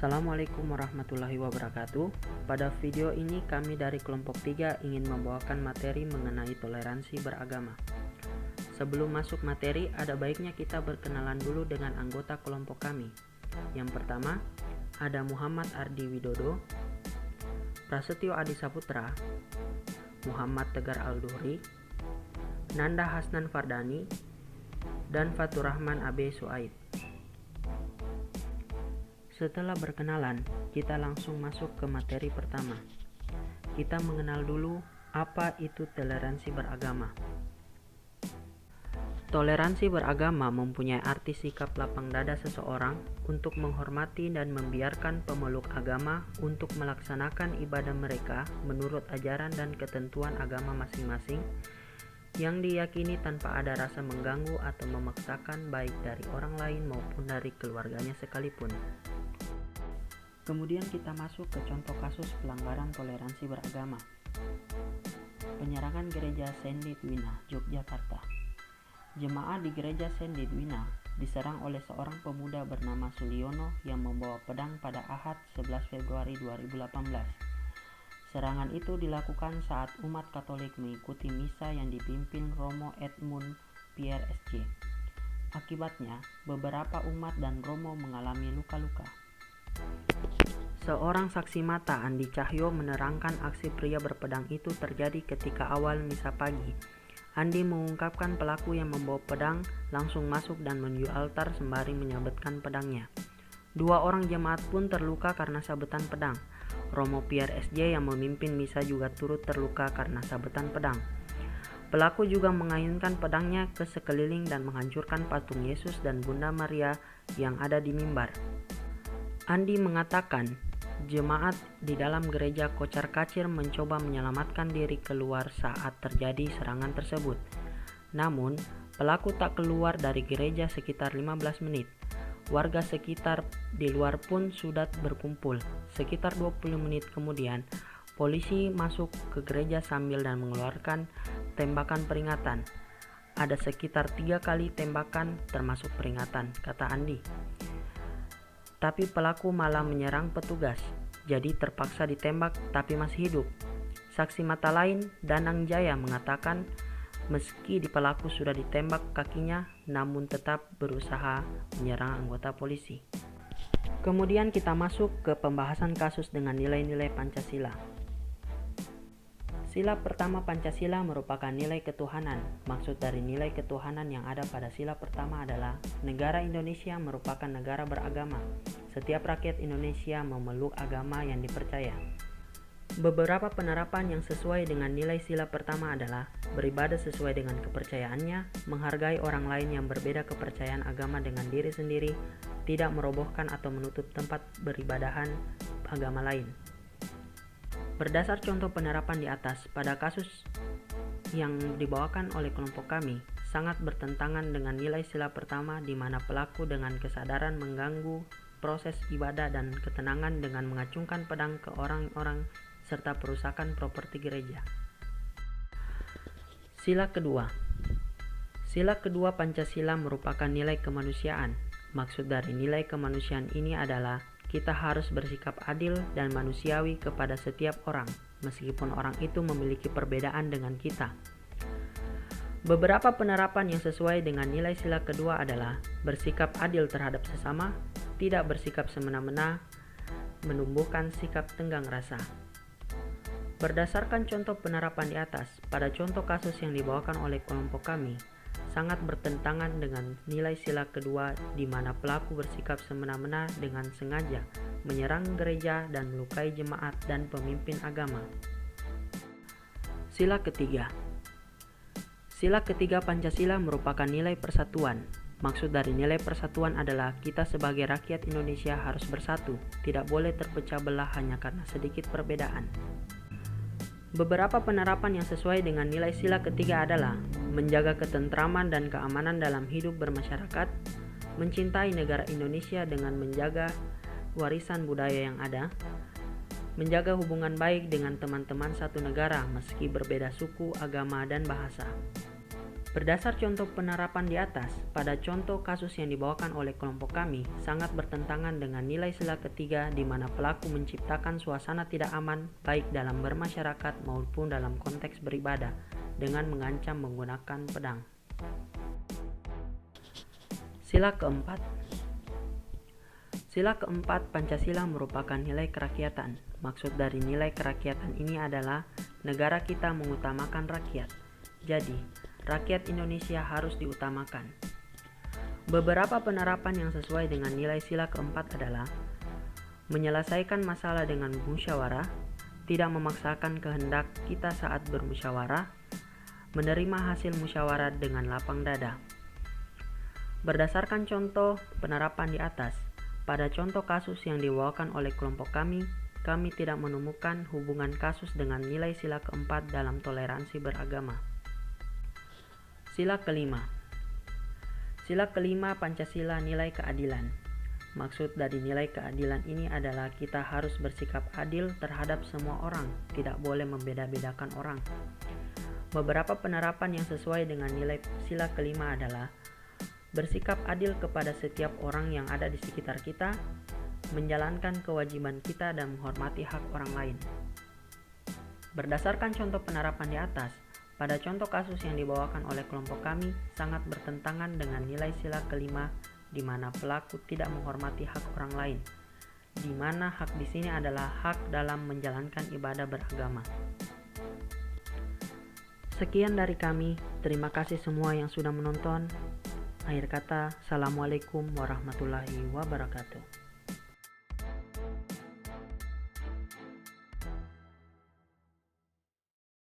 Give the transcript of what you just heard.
Assalamualaikum warahmatullahi wabarakatuh. Pada video ini kami dari kelompok 3 ingin membawakan materi mengenai toleransi beragama. Sebelum masuk materi, ada baiknya kita berkenalan dulu dengan anggota kelompok kami. Yang pertama, ada Muhammad Ardi Widodo, Prasetyo Adi Saputra, Muhammad Tegar Al-Duhri, Nanda Hasnan Fardani, dan Faturrahman Abe Suaid. Setelah berkenalan, kita langsung masuk ke materi pertama. Kita mengenal dulu apa itu toleransi beragama. Toleransi beragama mempunyai arti sikap lapang dada seseorang untuk menghormati dan membiarkan pemeluk agama untuk melaksanakan ibadah mereka menurut ajaran dan ketentuan agama masing-masing yang diyakini tanpa ada rasa mengganggu atau memaksakan baik dari orang lain maupun dari keluarganya sekalipun. Kemudian kita masuk ke contoh kasus pelanggaran toleransi beragama. Penyerangan gereja Saint Lidwina, Yogyakarta. Jemaat di gereja Saint Lidwina diserang oleh seorang pemuda bernama Suliono yang membawa pedang pada Ahad 11 Februari 2018. Serangan itu dilakukan saat umat Katolik mengikuti misa yang dipimpin Romo Edmund Pierre SJ. Akibatnya, beberapa umat dan Romo mengalami luka-luka. Seorang saksi mata, Andi Cahyo, menerangkan aksi pria berpedang itu terjadi ketika awal misa pagi. Andi mengungkapkan pelaku yang membawa pedang langsung masuk dan menuju altar sembari menyabetkan pedangnya. Dua orang jemaat pun terluka karena sabetan pedang. Romo Pierre SJ yang memimpin misa juga turut terluka karena sabetan pedang. Pelaku juga mengayunkan pedangnya ke sekeliling dan menghancurkan patung Yesus dan Bunda Maria yang ada di mimbar. Andi mengatakan, jemaat di dalam gereja kocar-kacir mencoba menyelamatkan diri keluar saat terjadi serangan tersebut. Namun, pelaku tak keluar dari gereja sekitar 15 menit. Warga sekitar di luar pun sudah berkumpul. Sekitar 20 menit kemudian, polisi masuk ke gereja sambil dan mengeluarkan tembakan peringatan. Ada sekitar 3 kali tembakan termasuk peringatan, kata Andi. Tapi pelaku malah menyerang petugas, jadi terpaksa ditembak tapi masih hidup. Saksi mata lain, Danang Jaya, mengatakan meski pelaku sudah ditembak kakinya, namun tetap berusaha menyerang anggota polisi. Kemudian kita masuk ke pembahasan kasus dengan nilai-nilai Pancasila. Sila pertama Pancasila merupakan nilai ketuhanan. Maksud dari nilai ketuhanan yang ada pada sila pertama adalah negara Indonesia merupakan negara beragama. Setiap rakyat Indonesia memeluk agama yang dipercaya. Beberapa penerapan yang sesuai dengan nilai sila pertama adalah beribadah sesuai dengan kepercayaannya, menghargai orang lain yang berbeda kepercayaan agama dengan diri sendiri, tidak merobohkan atau menutup tempat beribadahan agama lain. Berdasar contoh penerapan di atas, pada kasus yang dibawakan oleh kelompok kami, sangat bertentangan dengan nilai sila pertama di mana pelaku dengan kesadaran mengganggu proses ibadah dan ketenangan dengan mengacungkan pedang ke orang-orang serta perusakan properti gereja. Sila kedua. Sila kedua Pancasila merupakan nilai kemanusiaan. Maksud dari nilai kemanusiaan ini adalah kita harus bersikap adil dan manusiawi kepada setiap orang, meskipun orang itu memiliki perbedaan dengan kita. Beberapa penerapan yang sesuai dengan nilai sila kedua adalah bersikap adil terhadap sesama, tidak bersikap semena-mena, menumbuhkan sikap tenggang rasa. Berdasarkan contoh penerapan di atas, pada contoh kasus yang dibawakan oleh kelompok kami, sangat bertentangan dengan nilai sila kedua di mana pelaku bersikap semena-mena dengan sengaja menyerang gereja dan melukai jemaat dan pemimpin agama. Sila ketiga. Sila ketiga Pancasila merupakan nilai persatuan. Maksud dari nilai persatuan adalah kita sebagai rakyat Indonesia harus bersatu, tidak boleh terpecah belah hanya karena sedikit perbedaan. Beberapa penerapan yang sesuai dengan nilai sila ketiga adalah menjaga ketentraman dan keamanan dalam hidup bermasyarakat, mencintai negara Indonesia dengan menjaga warisan budaya yang ada, menjaga hubungan baik dengan teman-teman satu negara meski berbeda suku, agama, dan bahasa. Berdasar contoh penerapan di atas, pada contoh kasus yang dibawakan oleh kelompok kami sangat bertentangan dengan nilai sila ketiga di mana pelaku menciptakan suasana tidak aman baik dalam bermasyarakat maupun dalam konteks beribadah dengan mengancam menggunakan pedang. Sila keempat. Sila keempat Pancasila merupakan nilai kerakyatan. Maksud dari nilai kerakyatan ini adalah negara kita mengutamakan rakyat. Jadi, rakyat Indonesia harus diutamakan. Beberapa penerapan yang sesuai dengan nilai sila keempat adalah menyelesaikan masalah dengan musyawarah, tidak memaksakan kehendak kita saat bermusyawarah, menerima hasil musyawarah dengan lapang dada. Berdasarkan contoh penerapan di atas, pada contoh kasus yang dibawakan oleh kelompok kami tidak menemukan hubungan kasus dengan nilai sila keempat dalam toleransi beragama. Sila kelima. Sila kelima Pancasila nilai keadilan. Maksud dari nilai keadilan ini adalah kita harus bersikap adil terhadap semua orang, tidak boleh membeda-bedakan orang. Beberapa penerapan yang sesuai dengan nilai sila kelima adalah bersikap adil kepada setiap orang yang ada di sekitar kita, menjalankan kewajiban kita dan menghormati hak orang lain. Berdasarkan contoh penerapan di atas, pada contoh kasus yang dibawakan oleh kelompok kami sangat bertentangan dengan nilai sila kelima di mana pelaku tidak menghormati hak orang lain, di mana hak di sini adalah hak dalam menjalankan ibadah beragama. Sekian dari kami, terima kasih semua yang sudah menonton. Akhir kata, Assalamualaikum warahmatullahi wabarakatuh.